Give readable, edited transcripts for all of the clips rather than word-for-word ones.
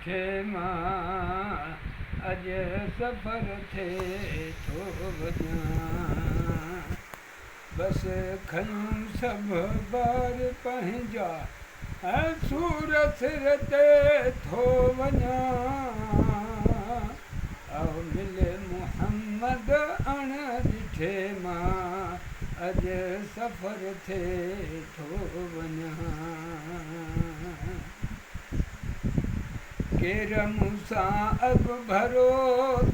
ॾिठे मां अॼु सफ़र थिए थो वञां बसि खयूं सभु ॿार पंहिंजा ऐं सूर सिर ते थो वञां आओ मिले मुहम्मद अण ॾिठे मां अॼु सफ़र थिए थो वञां केर मूंसां अॻु भरो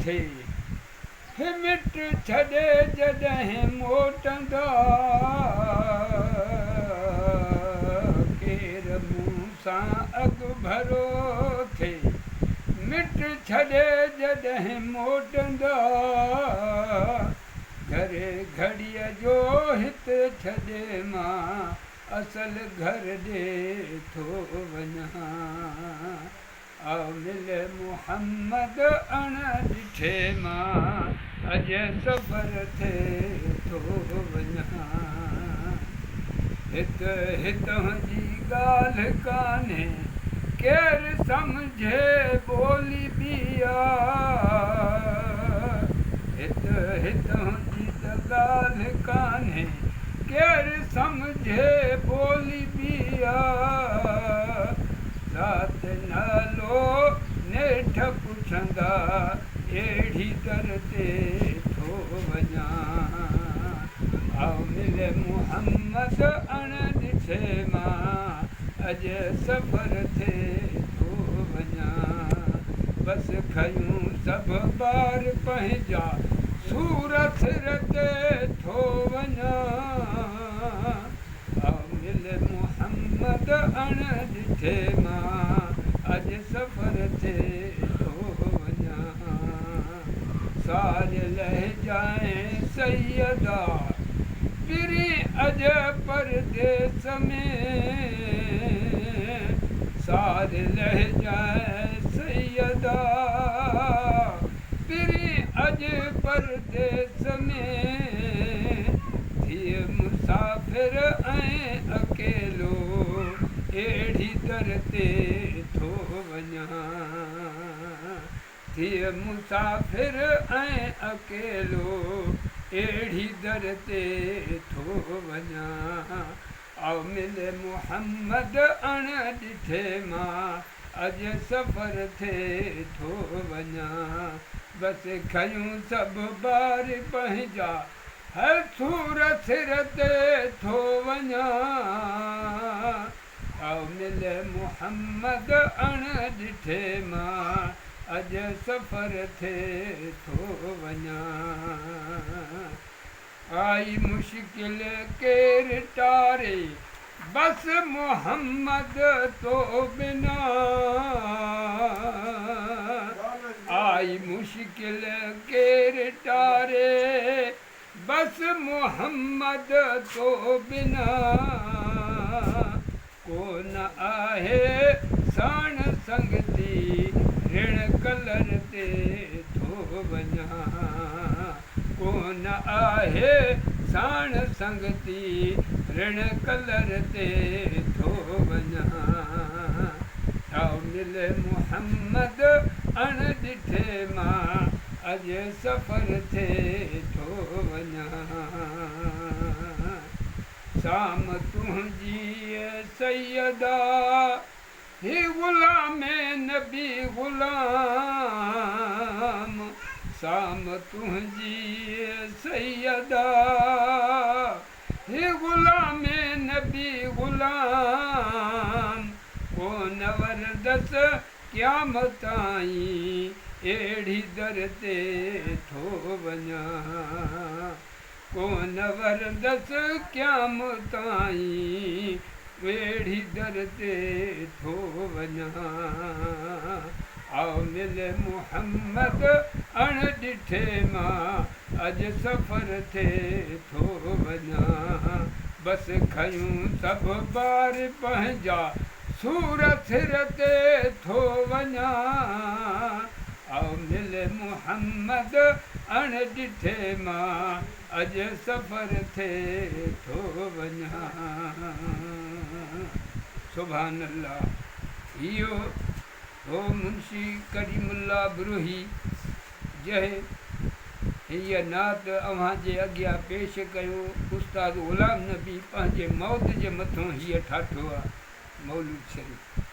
थिए मिट छॾे जॾहिं मोटंदा केर मूंसां अॻु भरो थिए मिट छॾे जॾहिं मोटंदा घरे घड़ीअ जो हिते छॾे मां असल घर ॾे थो वञां आओ मिले मुहम्मद अण ॾिठे मां अॼु सफ़र थिए थो वञां हिते हितां जी ॻाल्हि कान्हे केरु सम्झे ॿोली बि हिते हितां जी त ॻाल्हि कान्हे केरु सम्झे ॿोली बि रात नालो नेठ पुछंदा अहिड़ी दर ते थो वञां आओ मिले मुहम्मद अण ॾिठे मां अॼु सफ़र थिए थो वञां बसि खयूं सभु ॿार पंहिंजा सूर सिर ते थो वञां आओ मिले मुहम्मद अण ॾिठे मां अॼु सफ़र थिए थो वञां सार लहिजाए सैयदा पिरी अॼु परदेस में सार लहिजाए सैयदा पिरी अॼु परदेस में थिए मुसाफ़िर ऐं अकेलो अहिड़ी दर ते थो वञां थिए मुसाफ़िर ऐं अकेलो अहिड़ी दर ते थो वञां आओ मिले मुहम्मद अण ॾिठे मां अॼु सफ़र थिए थो वञां बसि खयूं सभु ॿार पंहिंजा हर सूर सिर ते थो वञां आओ मिले मुहम्मद अण ॾिठे मां अॼु सफ़र थिए थो वञां आई मुश्किल केरु टारे बसि मुहम्मद तो बिना आई मुश्किल केरु टारे बसि मुहम्मद तो बिना कोन आहे साण संगती ऋण कलर ते थो वञां कोन आहे साण संगती ऋण कलर ते थो वञां आओ मिले मुहम्मद अण ॾिठे मां अॼु सफ़र थिए थो वञां शाम तुंहिंजी सैयदा ही ग़ुलाम नबी ग़ुलाम शाम तुंहिंजी सैयदा ही ग़ुलाम नबी ग़ुलाम कोन वरदस क़यामत ताईं अहिड़ी दर ते थो वञां कोन वरदस क़यामत ताईं अहिड़ी दर ते थो वञां आओ मिले मुहम्मद अण ॾिठे मां अॼु सफ़र थिए थो वञां बसि खयूं सभु ॿार पंहिंजा सूर सिर ते थो वञां आओ मिले मुहम्मद अण ॾिठे मां अॼु सफ़र थिए थो वञां सुभान अल्लाह इहो हो मुंशी करीमुल्ला ब्रूही जंहिं हीअ नात अव्हां जे अॻियां पेश कयो उस्ताद ग़ुलाम नबी पंहिंजे मौत जे मथां हीअ ठाठो आहे मौलूद शरीफ़।